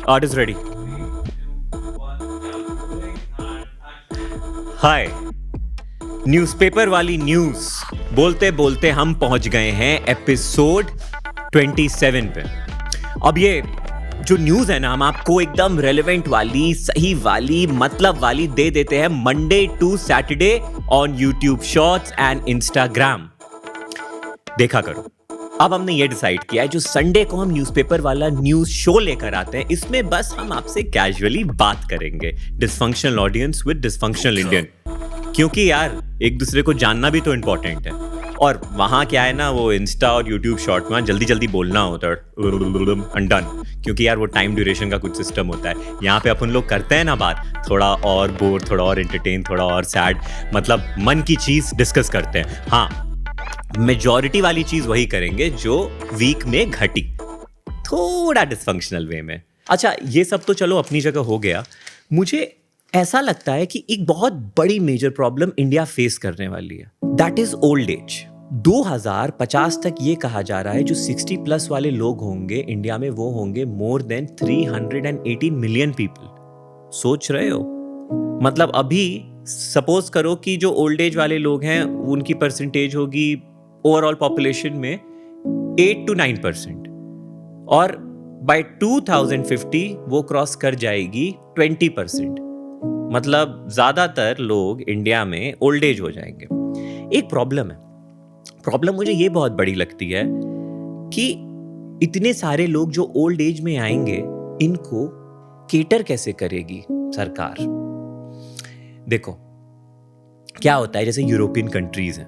Art is ready. Hi, newspaper वाली news बोलते बोलते हम पहुंच गए हैं एपिसोड 27 पे। अब ये जो न्यूज़ है ना, हम आपको एकदम रेलेवेंट वाली, सही वाली, मतलब वाली दे देते हैं Monday to Saturday on YouTube Shorts and Instagram. देखा करो। अब हमने ये डिसाइड किया है, जो संडे को हम न्यूज़पेपर वाला न्यूज़ शो लेकर आते हैं, इसमें बस हम आपसे कैजुअली बात करेंगे। Dysfunctional audience with dysfunctional Indian, क्योंकि यार एक दूसरे को जानना भी तो इम्पोर्टेंट है। और वहाँ क्या है ना, वो इंस्टा और यूट्यूब शॉर्ट में जल्दी जल्दी बोलना होता है, अनडन, क्योंकि यार वो टाइम ड्यूरेशन का कुछ सिस्टम होता है। यहाँ पे अपन लोग करते हैं ना बात, थोड़ा और बोर, थोड़ा और एंटरटेन, थोड़ा और सैड, मतलब मन की चीज़ डिस्कस करते हैं। हाँ, मेजॉरिटी वाली चीज वही करेंगे जो वीक में घटी, थोड़ा डिसफंक्शनल वे में। अच्छा, ये सब तो चलो अपनी जगह हो गया। मुझे ऐसा लगता है कि एक बहुत बड़ी मेजर प्रॉब्लम इंडिया फेस करने वाली है, दैट इज ओल्ड एज। 2050 तक ये कहा जा रहा है जो 60 प्लस वाले लोग होंगे इंडिया में, वो होंगे मोर देन 318 मिलियन पीपल। सोच रहे हो? मतलब अभी सपोज करो कि जो ओल्ड एज वाले लोग हैं उनकी परसेंटेज होगी ओवरऑल पॉपुलेशन में 8 to 9%, और बाय 2050 वो क्रॉस कर जाएगी 20%। मतलब ज्यादातर लोग इंडिया में ओल्ड एज हो जाएंगे। एक प्रॉब्लम मुझे ये बहुत बड़ी लगती है कि इतने सारे लोग जो ओल्ड एज में आएंगे, इनको केटर कैसे करेगी सरकार? देखो क्या होता है, जैसे यूरोपियन कंट्रीज हैं,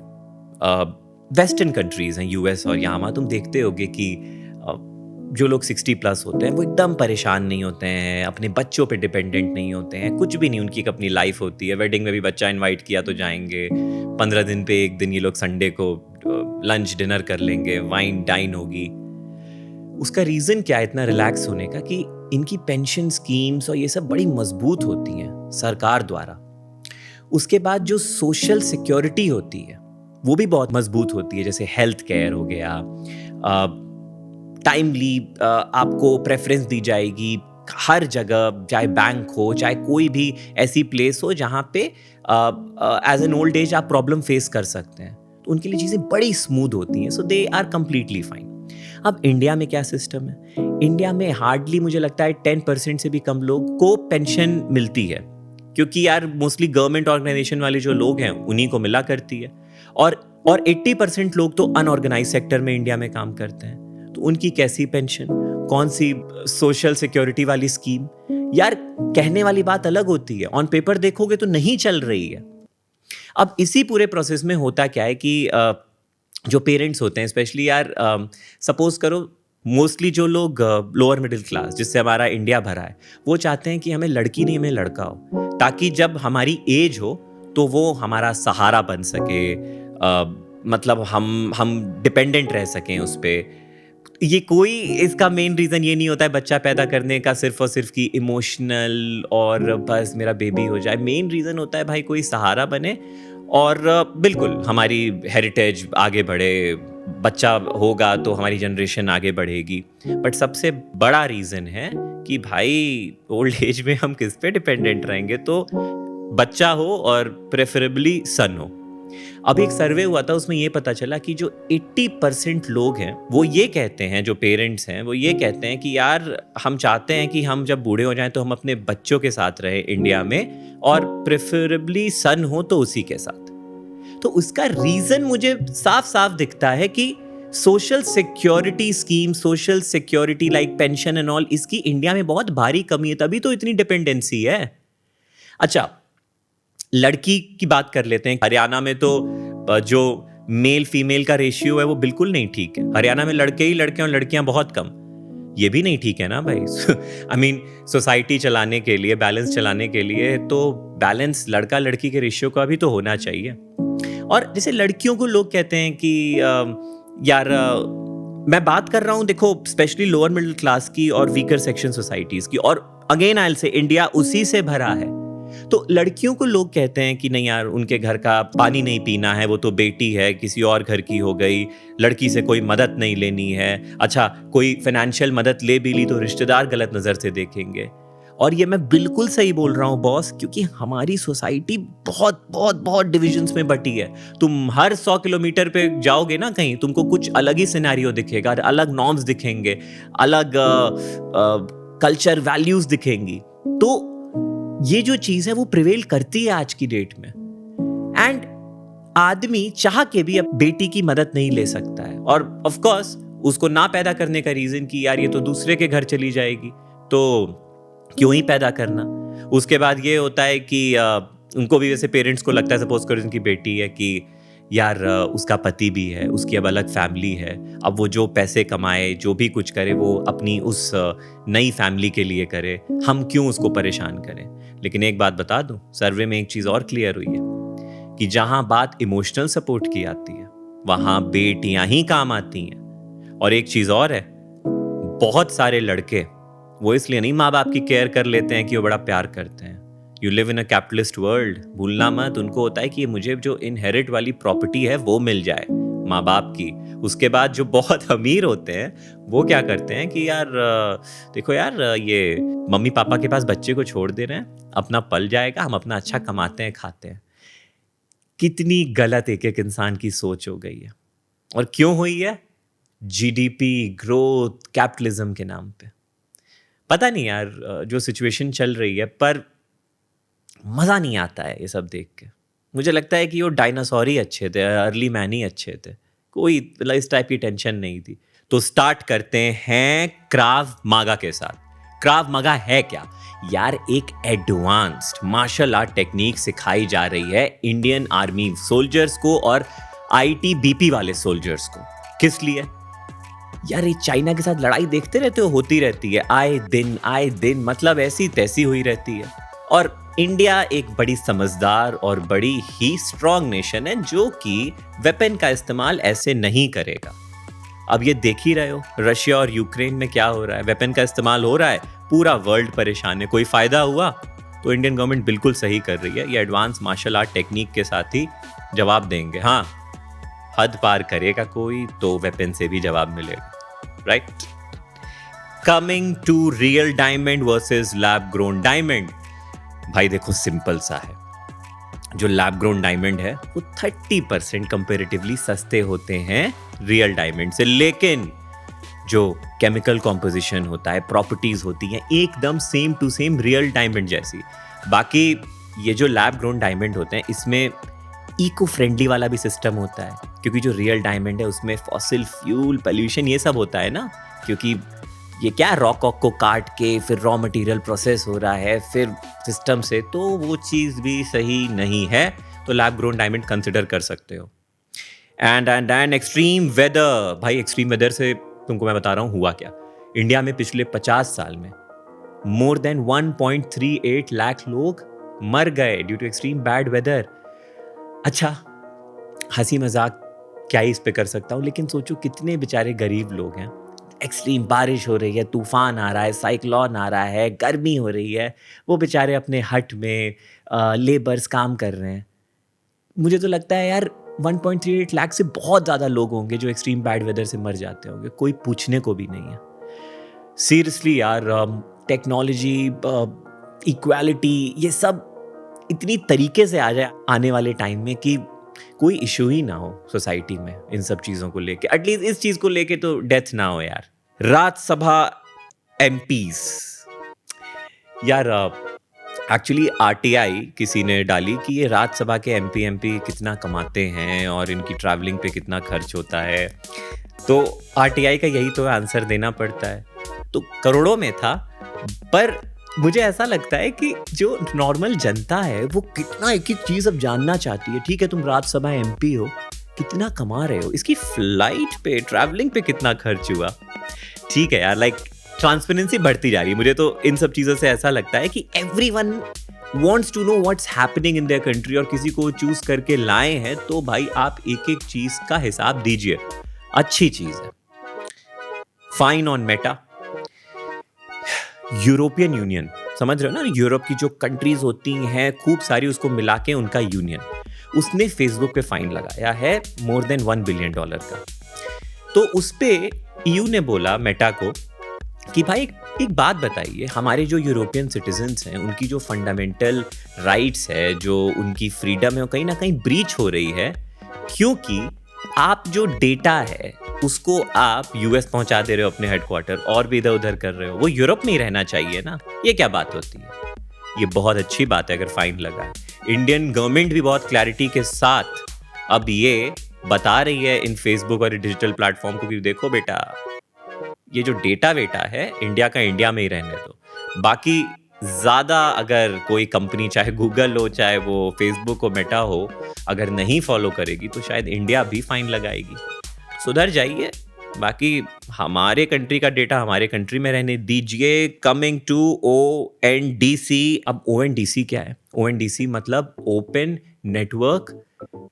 वेस्टर्न कंट्रीज हैं, यूएस और यहाँ तुम देखते होगे कि जो लोग 60 प्लस होते हैं वो एकदम परेशान नहीं होते हैं, अपने बच्चों पे डिपेंडेंट नहीं होते हैं, कुछ भी नहीं, उनकी एक अपनी लाइफ होती है। वेडिंग में भी बच्चा इनवाइट किया तो जाएंगे, 15 दिन पे एक दिन ये लोग संडे को लंच डिनर कर लेंगे, वाइन डाइन होगी। उसका रीज़न क्या है इतना रिलैक्स होने का? कि इनकी पेंशन स्कीम्स और ये सब बड़ी मजबूत होती हैं सरकार द्वारा। उसके बाद जो सोशल सिक्योरिटी होती है वो भी बहुत मजबूत होती है, जैसे हेल्थ केयर हो गया, टाइमली आपको प्रेफरेंस दी जाएगी हर जगह, चाहे बैंक हो, चाहे कोई भी ऐसी प्लेस हो जहाँ पे एज एन ओल्ड एज आप प्रॉब्लम फेस कर सकते हैं, तो उनके लिए चीज़ें बड़ी स्मूथ होती हैं, सो दे आर कंप्लीटली फाइन। अब इंडिया में क्या सिस्टम है? इंडिया में हार्डली मुझे लगता है 10% से भी कम लोग को पेंशन मिलती है, क्योंकि यार मोस्टली गवर्नमेंट ऑर्गेनाइजेशन वाले जो लोग हैं उन्हीं को मिला करती है, और 80% लोग तो अनऑर्गेनाइज सेक्टर में इंडिया में काम करते हैं, तो उनकी कैसी पेंशन, कौन सी सोशल सिक्योरिटी वाली स्कीम? यार कहने वाली बात अलग होती है, ऑन पेपर देखोगे तो नहीं चल रही है। अब इसी पूरे प्रोसेस में होता क्या है कि जो पेरेंट्स होते हैं स्पेशली, यार सपोज करो मोस्टली जो लोग लोअर मिडिल क्लास, जिससे हमारा इंडिया भरा है, वो चाहते हैं कि हमें लड़की नहीं, हमें लड़का हो, ताकि जब हमारी एज हो तो वो हमारा सहारा बन सके, मतलब हम डिपेंडेंट रह सकें उस पर। ये कोई इसका मेन रीज़न ये नहीं होता है बच्चा पैदा करने का सिर्फ और सिर्फ कि इमोशनल और बस मेरा बेबी हो जाए। मेन रीज़न होता है भाई कोई सहारा बने, और बिल्कुल हमारी हेरिटेज आगे बढ़े, बच्चा होगा तो हमारी जनरेशन आगे बढ़ेगी। बट सबसे बड़ा रीज़न है कि भाई ओल्ड एज में हम किस पे डिपेंडेंट रहेंगे? तो बच्चा हो और प्रेफरेबली सन हो। अब एक सर्वे हुआ था, उसमें ये पता चला कि जो 80% लोग हैं वो ये कहते हैं, जो पेरेंट्स हैं वो ये कहते हैं कि यार हम चाहते हैं कि हम जब बूढ़े हो जाएं तो हम अपने बच्चों के साथ रहे इंडिया में, और प्रेफरेबली सन हो तो उसी के साथ। तो उसका रीजन मुझे साफ साफ दिखता है कि social security scheme, social security like pension and all, इसकी इंडिया में बहुत भारी कमी है, तभी तो इतनी डिपेंडेंसी है। अच्छा, लड़की की बात कर लेते हैं। हरियाणा में तो जो मेल फीमेल का रेशियो है वो बिल्कुल नहीं ठीक है। हरियाणा में लड़के ही लड़के और लड़कियां बहुत कम। ये भी नहीं ठीक है ना भाई। आई मीन सोसाइटी चलाने के लिए, बैलेंस चलाने के लिए तो बैलेंस लड़का लड़की के रेशियो का भी तो होना चाहिए। और जैसे लड़कियों को लोग कहते हैं कि यार मैं बात कर रहा हूँ, देखो स्पेशली लोअर मिडिल क्लास की और वीकर सेक्शन सोसाइटीज की, और again I will say India उसी से भरा है। तो लड़कियों को लोग कहते हैं कि नहीं यार, उनके घर का पानी नहीं पीना है, वो तो बेटी है, किसी और घर की हो गई, लड़की से कोई मदद नहीं लेनी है। अच्छा, कोई फाइनेंशियल मदद ले भी ली तो रिश्तेदार गलत नज़र से देखेंगे। और ये मैं बिल्कुल सही बोल रहा हूँ बॉस, क्योंकि हमारी सोसाइटी बहुत बहुत बहुत डिविजन्स में बटी है। तुम हर 100 किलोमीटर पे जाओगे ना कहीं, तुमको कुछ अलग ही सिनेरियो दिखेगा, अलग नॉर्म्स दिखेंगे, अलग कल्चर वैल्यूज दिखेंगी। तो ये जो चीज है वो प्रिवेल करती है आज की डेट में। एंड आदमी चाह के भी अब बेटी की मदद नहीं ले सकता है। और ऑफ कोर्स उसको ना पैदा करने का रीजन कि यार ये तो दूसरे के घर चली जाएगी, तो क्यों ही पैदा करना। उसके बाद ये होता है कि उनको भी, वैसे पेरेंट्स को लगता है, सपोज करो उनकी बेटी है, कि यार उसका पति भी है, उसकी अब अलग फैमिली है, अब वो जो पैसे कमाए, जो भी कुछ करे, वो अपनी उस नई फैमिली के लिए करे, हम क्यों उसको परेशान करें। लेकिन एक बात बता दूं, सर्वे में एक चीज़ और क्लियर हुई है कि जहां बात इमोशनल सपोर्ट की आती है वहां बेटियां ही काम आती हैं। और एक चीज़ और है, बहुत सारे लड़के वो इसलिए नहीं माँ बाप की केयर कर लेते हैं कि वो बड़ा प्यार करते हैं। You live in a capitalist world, भूलना मत। उनको होता है कि मुझे जो इनहेरिट वाली प्रॉपर्टी है वो मिल जाए माँ बाप की। उसके बाद जो बहुत अमीर होते हैं वो क्या करते हैं कि यार देखो यार, ये मम्मी पापा के पास बच्चे को छोड़ दे रहे हैं, अपना पल जाएगा, हम अपना अच्छा कमाते हैं, खाते हैं। कितनी गलत एक एक इंसान की सोच हो गई है। और क्यों हुई है? जीडीपी, ग्रोथ, कैपिटलिज्म के नाम पे। पता नहीं यार जो सिचुएशन चल रही है, पर मज़ा नहीं आता है ये सब देख के। मुझे लगता है कि वो डायनासोर ही अच्छे थे, अर्ली मैन ही अच्छे थे, कोई इस टाइप की टेंशन नहीं थी। तो स्टार्ट करते हैं क्राव मागा के साथ। क्राव मागा है क्या यार? एक एडवांस्ड मार्शल आर्ट टेक्निक सिखाई जा रही है इंडियन आर्मी सोल्जर्स को और आईटीबीपी वाले सोल्जर्स को। किस लिए यार? ये चाइना के साथ लड़ाई देखते रहते हो, होती रहती है आए दिन, मतलब ऐसी तैसी हुई रहती है। और इंडिया एक बड़ी समझदार और बड़ी ही स्ट्रॉन्ग नेशन है जो कि वेपन का इस्तेमाल ऐसे नहीं करेगा। अब ये देख ही रहे हो रशिया और यूक्रेन में क्या हो रहा है, वेपन का इस्तेमाल हो रहा है, पूरा वर्ल्ड परेशान है। कोई फायदा हुआ? तो इंडियन गवर्नमेंट बिल्कुल सही कर रही है, ये एडवांस मार्शल आर्ट टेक्निक के साथ ही जवाब देंगे। हाँ, हद पार करेगा कोई तो वेपन से भी जवाब मिलेगा, right? Coming to real diamond versus lab grown diamond. भाई देखो, सिंपल सा है। जो लैब ग्रोन डायमंड है वो 30% कंपैरेटिवली सस्ते होते हैं रियल डायमंड से, लेकिन जो केमिकल कॉम्पोजिशन होता है, प्रॉपर्टीज होती हैं, एकदम same to same real diamond जैसी। बाकी ये जो लैब ग्रोन डायमंड होते हैं, इसमें इको फ्रेंडली वाला भी सिस्टम होता है, क्योंकि जो रियल डायमंड है उसमें फॉसिल फ्यूल, पोल्यूशन, ये सब होता है ना, क्योंकि ये क्या रॉक को काट के फिर रॉ मटेरियल प्रोसेस हो रहा है फिर सिस्टम से, तो वो चीज़ भी सही नहीं है। तो लैब ग्रोन डायमंड कंसिडर कर सकते हो। And extreme weather. भाई एक्सट्रीम वेदर से तुमको मैं बता रहा हूँ हुआ क्या। इंडिया में पिछले 50 साल में मोर देन 1.38 लाख लोग मर गए due to extreme bad weather. अच्छा, हंसी मजाक क्या ही इस पे कर सकता हूँ, लेकिन सोचो कितने बेचारे गरीब लोग हैं। एक्सट्रीम बारिश हो रही है, तूफान आ रहा है, साइक्लोन आ रहा है, गर्मी हो रही है, वो बेचारे अपने हट में लेबर्स काम कर रहे हैं। मुझे तो लगता है यार 1.38 लाख से बहुत ज़्यादा लोग होंगे जो एक्सट्रीम बैड वेदर से मर जाते होंगे, कोई पूछने को भी नहीं है। सीरियसली यार, टेक्नोलॉजी, इक्वालिटी, ये सब इतनी तरीके से आ जाए आने वाले टाइम में कि कोई इशू ही ना हो सोसाइटी में इन सब चीज़ों को लेके। एटलीस्ट इस चीज़ को लेके तो डेथ ना हो यार। राज्यसभा एमपीज यार, एक्चुअली आरटीआई किसी ने डाली कि ये राज्यसभा के एमपी कितना कमाते हैं और इनकी ट्रैवलिंग पे कितना खर्च होता है। तो आरटीआई का यही तो आंसर देना पड़ता है। तो करोड़ों में था, पर मुझे ऐसा लगता है कि जो नॉर्मल जनता है वो कितना एक एक चीज़ अब जानना चाहती है। ठीक है, तुम राज्यसभा एमपी हो, कितना कमा रहे हो, इसकी फ्लाइट पे, ट्रैवलिंग पे कितना खर्च हुआ। ठीक है यार, लाइक ट्रांसपेरेंसी बढ़ती जा रही है। मुझे तो इन सब चीज़ों से ऐसा लगता है कि everyone wants to know what's happening in their country, और किसी को चूज करके लाए हैं तो भाई आप एक एक चीज़ का हिसाब दीजिए। अच्छी चीज़ है। Fine on Meta. European union समझ रहे हो ना, यूरोप की जो कंट्रीज होती हैं खूब सारी, उसको मिला के उनका यूनियन, उसने फेसबुक पे फाइन लगाया है मोर देन $1 बिलियन का। तो उस पे ईयू ने बोला मेटा को कि भाई एक बात बताइए, हमारे जो यूरोपियन सिटीजन्स हैं उनकी जो फंडामेंटल राइट्स है, जो उनकी फ्रीडम है, वो कहीं ना कहीं ब्रीच हो रही है, क्योंकि आप जो डेटा है उसको आप यूएस पहुंचा दे रहे हो अपने हेडक्वार्टर, और भी इधर उधर कर रहे हो, वो यूरोप में ही रहना चाहिए ना। ये क्या बात होती है? ये बहुत अच्छी बात है अगर फाइन लगा है। इंडियन गवर्नमेंट भी बहुत क्लैरिटी के साथ अब ये बता रही है इन फेसबुक और डिजिटल प्लेटफॉर्म को कि देखो बेटा, ये जो डेटा वेटा है इंडिया का इंडिया में ही रहने दो। बाकी ज़्यादा अगर कोई कंपनी, चाहे गूगल हो चाहे वो फेसबुक हो मेटा हो, अगर नहीं फॉलो करेगी तो शायद इंडिया भी फाइन लगाएगी। सुधर जाइए, बाकी हमारे कंट्री का डेटा हमारे कंट्री में रहने दीजिए। Coming to ONDC। अब ONDC क्या है? ONDC मतलब open network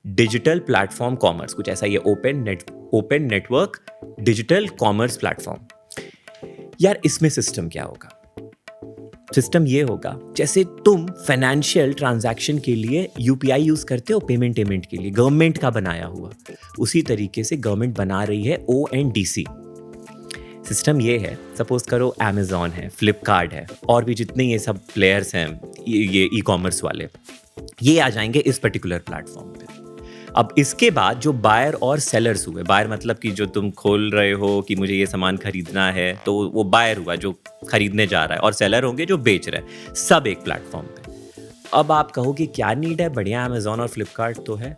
digital platform commerce, कुछ ऐसा ही है। Open network digital commerce platform. यार इसमें सिस्टम क्या होगा? सिस्टम ये होगा, जैसे तुम फाइनेंशियल ट्रांजैक्शन के लिए UPI यूज करते हो पेमेंट के लिए, गवर्नमेंट का बनाया हुआ, उसी तरीके से गवर्नमेंट बना रही है ONDC। सिस्टम ये है, सपोज करो अमेजॉन है, फ्लिपकार्ट है, और भी जितने ये सब प्लेयर्स हैं ये ई-कॉमर्स वाले, ये आ जाएंगे इस पर्टिकुलर प्लेटफॉर्म पे। अब इसके बाद जो बायर और सेलर्स हुए, बायर मतलब कि जो तुम खोल रहे हो कि मुझे ये सामान खरीदना है, तो वो बायर हुआ जो खरीदने जा रहा है, और सेलर होंगे जो बेच रहे हैं, सब एक प्लेटफॉर्म पे। अब आप कहो कि क्या नीड है? बढ़िया अमेजॉन और फ्लिपकार्ट तो है।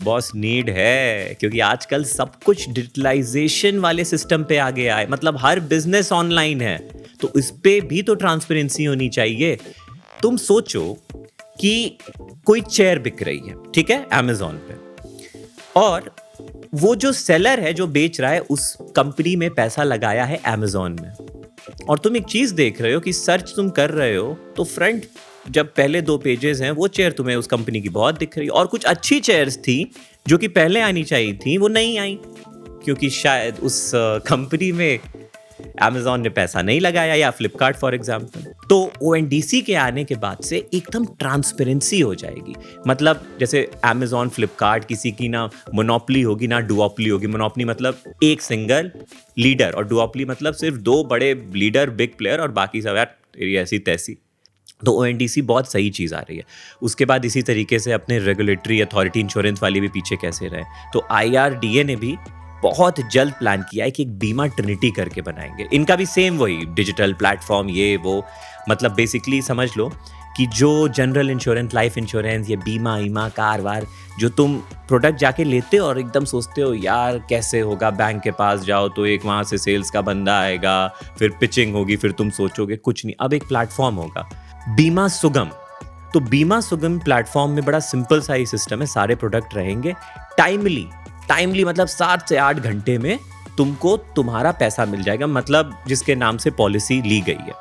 बॉस नीड है, क्योंकि आजकल सब कुछ डिजिटलाइजेशन वाले सिस्टम पे आ गया है, मतलब हर बिजनेस ऑनलाइन है, तो इस पे भी तो ट्रांसपेरेंसी होनी चाहिए। तुम सोचो कि कोई चेयर बिक रही है, ठीक है, अमेजॉन पे, और वो जो सेलर है जो बेच रहा है उस कंपनी में पैसा लगाया है अमेजॉन में, और तुम एक चीज देख रहे हो कि सर्च तुम कर रहे हो तो फ्रंट जब पहले 2 पेजेस हैं वो चेयर तुम्हें उस कंपनी की बहुत दिख रही है, और कुछ अच्छी चेयर्स थी जो कि पहले आनी चाहिए थी, वो नहीं आई क्योंकि शायद उस कंपनी में अमेजॉन ने पैसा नहीं लगाया, या फ्लिपकार्ट फॉर एग्जाम्पल। तो ONDC के आने के बाद से एकदम ट्रांसपेरेंसी हो जाएगी। मतलब जैसे अमेजॉन फ्लिपकार्ट किसी की ना मोनोपोली होगी ना डुओपोली होगी। मोनोपोली मतलब एक सिंगल लीडर, और डुओपोली मतलब सिर्फ 2 बड़े लीडर, बिग प्लेयर, और बाकी सब यार ऐसी तैसी। तो ONDC बहुत सही चीज़ आ रही है। उसके बाद इसी तरीके से अपने रेगुलेटरी अथॉरिटी इंश्योरेंस वाली भी पीछे कैसे रहे, तो IRDA ने भी बहुत जल्द प्लान किया है कि एक बीमा ट्रिनिटी करके बनाएंगे। इनका भी सेम वही डिजिटल प्लेटफॉर्म, ये वो, मतलब बेसिकली समझ लो कि जो जनरल इंश्योरेंस, लाइफ इंश्योरेंस, ये बीमा कार वार, जो तुम प्रोडक्ट जाके लेते हो और एकदम सोचते हो यार कैसे होगा, बैंक के पास जाओ तो एक वहाँ से सेल्स का बंदा आएगा, फिर पिचिंग होगी, फिर तुम सोचोगे, कुछ नहीं। अब एक प्लेटफॉर्म होगा बीमा सुगम। तो बीमा सुगम प्लेटफॉर्म में बड़ा सिंपल सा ही सिस्टम है, सारे प्रोडक्ट रहेंगे टाइमली मतलब 7 से 8 घंटे में तुमको तुम्हारा पैसा मिल जाएगा, मतलब जिसके नाम से पॉलिसी ली गई है।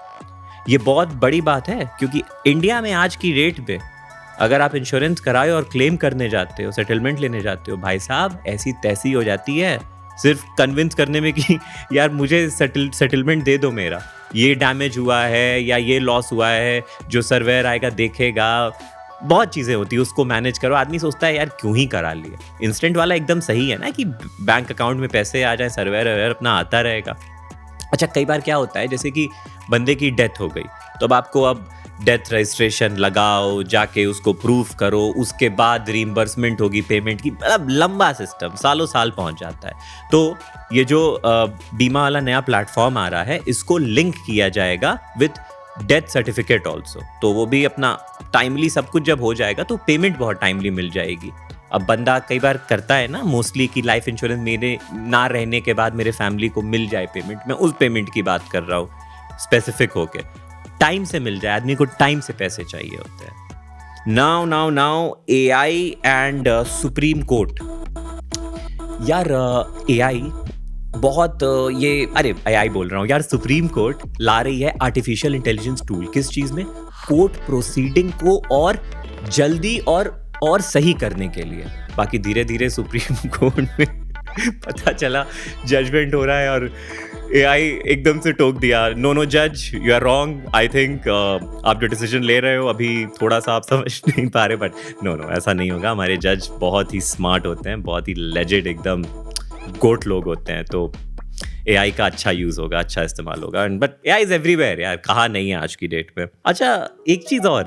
ये बहुत बड़ी बात है, क्योंकि इंडिया में आज की रेट पे अगर आप इंश्योरेंस कराए और क्लेम करने जाते हो, सेटलमेंट लेने जाते हो, भाई साहब ऐसी तैसी हो जाती है सिर्फ कन्विंस करने में कि यार मुझे सेटलमेंट दे दो, मेरा ये डैमेज हुआ है या ये लॉस हुआ है, जो सर्वेयर आएगा देखेगा, बहुत चीज़ें होती है, उसको मैनेज करो। आदमी सोचता है यार क्यों ही करा लिए। इंस्टेंट वाला एकदम सही है ना कि बैंक अकाउंट में पैसे आ जाए, सर्वेयर अपना आता रहेगा। अच्छा, कई बार क्या होता है जैसे कि बंदे की डेथ हो गई, तो अब आपको डेथ रजिस्ट्रेशन लगाओ, जाके उसको प्रूफ करो, उसके बाद रीइंबर्समेंट होगी पेमेंट की, मतलब लंबा सिस्टम, सालों साल पहुंच जाता है। तो ये जो बीमा वाला नया प्लेटफॉर्म आ रहा है, इसको लिंक किया जाएगा विद डेथ सर्टिफिकेट ऑल्सो, तो वो भी अपना टाइमली सब कुछ जब हो जाएगा तो पेमेंट बहुत टाइमली मिल जाएगी। अब बंदा कई बार करता है ना मोस्टली कि लाइफ इंश्योरेंस मेरे ना रहने के बाद मेरे फैमिली को मिल जाए पेमेंट, मैं उस पेमेंट की बात कर रहा हूँ स्पेसिफिक होके, टाइम से मिल जाए, आदमी को टाइम से पैसे चाहिए होते हैं। Now AI and supreme court. यार AI बहुत AI बोल रहा हूँ यार, सुप्रीम कोर्ट ला रही है आर्टिफिशियल इंटेलिजेंस टूल। किस चीज में? कोर्ट प्रोसीडिंग को और जल्दी और सही करने के लिए। बाकी धीरे धीरे सुप्रीम कोर्ट में पता चला जजमेंट हो रहा है और एआई एकदम से टोक दिया, नो जज, you are wrong, I think आप जो डिसीजन ले रहे हो अभी थोड़ा सा आप समझ नहीं पा रहे, बट नो ऐसा नहीं होगा। हमारे जज बहुत ही स्मार्ट होते हैं, बहुत ही लेजेड एकदम गोट लोग होते हैं, तो एआई का अच्छा यूज होगा, अच्छा इस्तेमाल होगा। बट एआई इज एवरीवेयर यार, कहा नहीं है आज की डेट में। अच्छा, एक चीज और,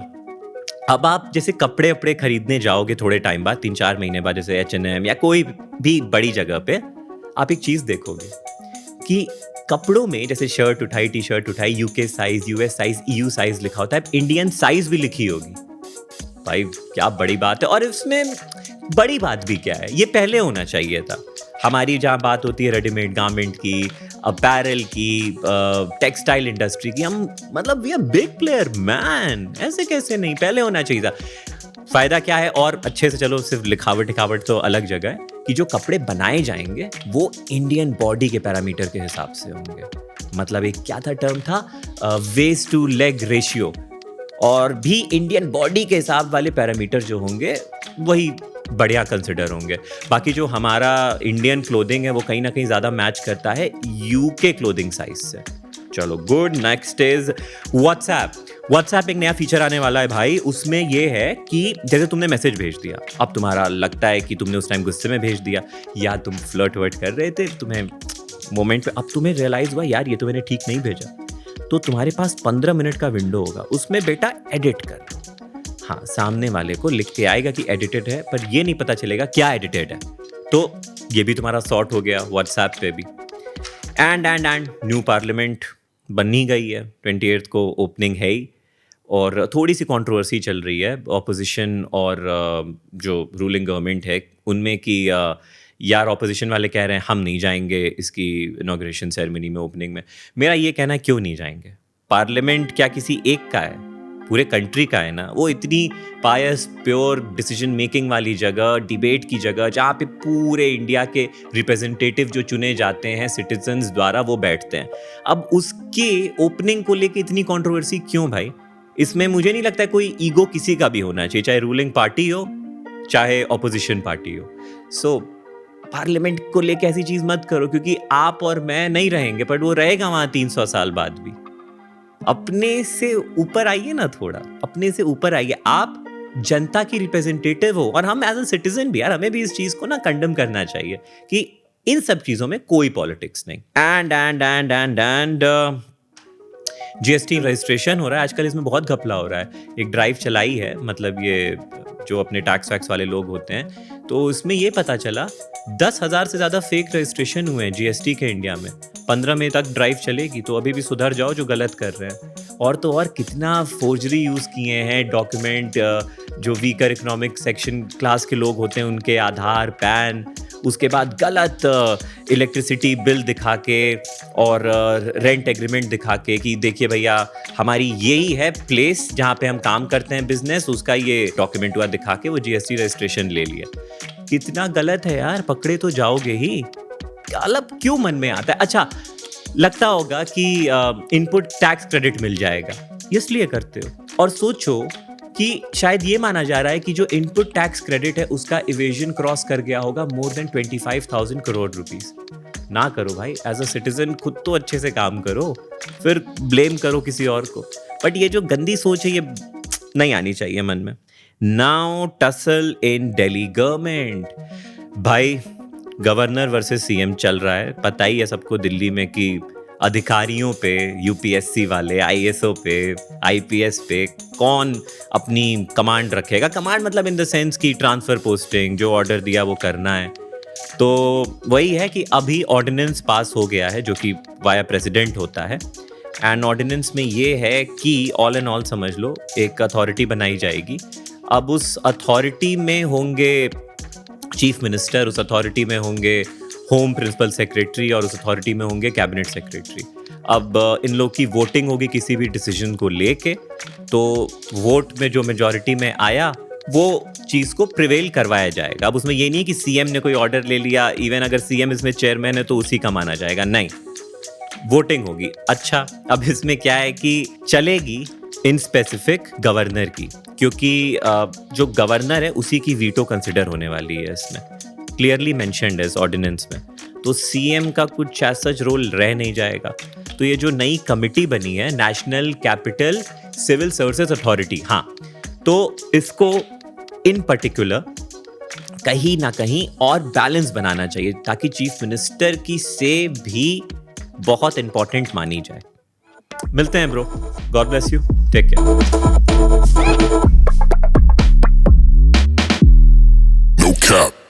अब आप जैसे कपड़े वपड़े खरीदने जाओगे थोड़े टाइम बाद, 3-4 महीने बाद, जैसे H&M या कोई भी बड़ी जगह पे, आप एक चीज देखोगे कि कपड़ों में जैसे शर्ट उठाई, टी शर्ट उठाई, UK size, US size, EU size लिखा होता है, इंडियन साइज भी लिखी होगी। भाई क्या बड़ी बात है। और इसमें बड़ी बात भी क्या है, ये पहले होना चाहिए था। हमारी जहाँ बात होती है रेडीमेड गारमेंट की, अपैरल की, टेक्सटाइल इंडस्ट्री की, हम मतलब we are big player man, ऐसे कैसे नहीं, पहले होना चाहिए था। फायदा क्या है, और अच्छे से चलो, सिर्फ लिखावट तो अलग जगह है, कि जो कपड़े बनाए जाएंगे वो इंडियन बॉडी के पैरामीटर के हिसाब से होंगे। मतलब एक क्या था टर्म था, वेस्ट टू लेग रेशियो, और भी इंडियन बॉडी के हिसाब वाले पैरामीटर जो होंगे वही बढ़िया कंसिडर होंगे। बाकी जो हमारा इंडियन क्लोथिंग है वो कहीं ना कहीं ज़्यादा मैच करता है यूके क्लोथिंग साइज से। चलो गुड। नेक्स्ट इज व्हाट्सएप एक नया फीचर आने वाला है भाई। उसमें ये है कि जैसे तुमने मैसेज भेज दिया, अब तुम्हारा लगता है कि तुमने उस टाइम गुस्से में भेज दिया, या तुम फ्लर्ट वर्ट कर रहे थे, तुम्हें मोमेंट पे अब तुम्हें रियलाइज हुआ यार ये तो मैंने ठीक नहीं भेजा, तो तुम्हारे पास 15 मिनट का विंडो होगा, उसमें बेटा एडिट कर दो। हाँ, सामने वाले को लिख के आएगा कि एडिटेड है, पर ये नहीं पता चलेगा क्या एडिटेड है, तो ये भी तुम्हारा सॉर्ट हो गया व्हाट्सएप पे भी। एंड न्यू पार्लियामेंट बनी गई है, 28 को ओपनिंग है ही, और थोड़ी सी कंट्रोवर्सी चल रही है ऑपोजिशन और जो रूलिंग गवर्नमेंट है उनमें, कि यार ऑपोजिशन वाले कह रहे हैं हम नहीं जाएंगे इसकी इनॉग्रेशन सेरेमनी में, ओपनिंग में। मेरा ये कहना है क्यों नहीं जाएंगे? पार्लियामेंट क्या किसी एक का है, पूरे कंट्री का है ना। वो इतनी पायस प्योर डिसीजन मेकिंग वाली जगह, डिबेट की जगह, जहाँ पे पूरे इंडिया के रिप्रेजेंटेटिव जो चुने जाते हैं सिटीजन्स द्वारा वो बैठते हैं। अब उसके ओपनिंग को लेके इतनी कंट्रोवर्सी क्यों भाई? इसमें मुझे नहीं लगता कोई ईगो किसी का भी होना चाहिए, चाहे रूलिंग पार्टी हो चाहे ऑपोजिशन पार्टी हो। सो पार्लियामेंट को लेके ऐसी चीज मत करो, क्योंकि आप और मैं नहीं रहेंगे, बट वो रहेगा वहां 300 साल बाद भी। अपने से ऊपर आइए ना, थोड़ा अपने से ऊपर आइए। आप जनता की रिप्रेजेंटेटिव हो, और हम एज अ सिटीजन भी यार, हमें भी इस चीज को ना कंडम करना चाहिए कि इन सब चीजों में कोई पॉलिटिक्स नहीं। एंड जीएसटी रजिस्ट्रेशन हो रहा है आजकल, इसमें बहुत घपला हो रहा है। एक ड्राइव चलाई है, मतलब ये जो अपने टैक्स वैक्स वाले लोग होते हैं, तो इसमें ये पता चला 10,000 से ज़्यादा फेक रजिस्ट्रेशन हुए हैं जीएसटी के इंडिया में। 15 मई तक ड्राइव चलेगी, तो अभी भी सुधर जाओ जो गलत कर रहे हैं। और तो और कितना फोर्जरी यूज़ किए हैं डॉक्यूमेंट, जो वीकर इकोनॉमिक सेक्शन क्लास के लोग होते हैं उनके आधार, पैन, उसके बाद गलत इलेक्ट्रिसिटी बिल दिखा के और रेंट एग्रीमेंट दिखा के कि देखिए भैया हमारी यही है प्लेस जहाँ पे हम काम करते हैं बिजनेस, उसका ये डॉक्यूमेंट हुआ दिखा के वो जीएसटी रजिस्ट्रेशन ले लिया। कितना गलत है यार, पकड़े तो जाओगे ही। गलत क्यों मन में आता है? अच्छा, लगता होगा कि इनपुट टैक्स क्रेडिट मिल जाएगा, इसलिए करते हो। और सोचो कि शायद ये माना जा रहा है कि जो इनपुट टैक्स क्रेडिट है उसका इवेजन क्रॉस कर गया होगा मोर देन 25,000 करोड़ रुपीस। ना करो भाई, एज अ सिटीजन खुद तो अच्छे से काम करो, फिर ब्लेम करो किसी और को। बट ये जो गंदी सोच है ये नहीं आनी चाहिए मन में। नाउ टसल इन दिल्ली गवर्नमेंट। भाई गवर्नर वर्सेस सीएम चल रहा है, पता ही है सबको दिल्ली में कि अधिकारियों पे, यूपीएससी वाले, आईएसओ पे, आईपीएस पे कौन अपनी कमांड रखेगा। कमांड मतलब इन द सेंस की ट्रांसफर पोस्टिंग, जो ऑर्डर दिया वो करना है। तो वही है कि अभी ऑर्डिनेंस पास हो गया है जो कि वाया प्रेसिडेंट होता है। एंड ऑर्डिनेंस में ये है कि ऑल एंड ऑल समझ लो एक अथॉरिटी बनाई जाएगी। अब उस अथॉरिटी में होंगे चीफ मिनिस्टर, उस अथॉरिटी में होंगे होम प्रिंसिपल सेक्रेटरी, और उस अथॉरिटी में होंगे कैबिनेट सेक्रेटरी। अब इन लोग की वोटिंग होगी किसी भी डिसीजन को लेके, तो वोट में जो मेजॉरिटी में आया वो चीज़ को प्रिवेल करवाया जाएगा। अब उसमें ये नहीं कि सीएम ने कोई ऑर्डर ले लिया, इवन अगर सीएम इसमें चेयरमैन है तो उसी का माना जाएगा, नहीं, वोटिंग होगी। अच्छा, अब इसमें क्या है कि चलेगी इन स्पेसिफिक गवर्नर की, क्योंकि जो गवर्नर है उसी की वीटो कंसिडर होने वाली है। इसमें क्लियरली मेंशन्ड है इस ऑर्डिनेंस में। तो सीएम का कुछ सच रोल रह नहीं जाएगा। तो ये जो नई कमिटी बनी है, national capital civil services authority, हाँ, तो इसको इन पर्टिकुलर कहीं ना कहीं और बैलेंस बनाना चाहिए ताकि चीफ मिनिस्टर की से भी बहुत इंपॉर्टेंट मानी जाए। मिलते हैं bro, god bless you, take care.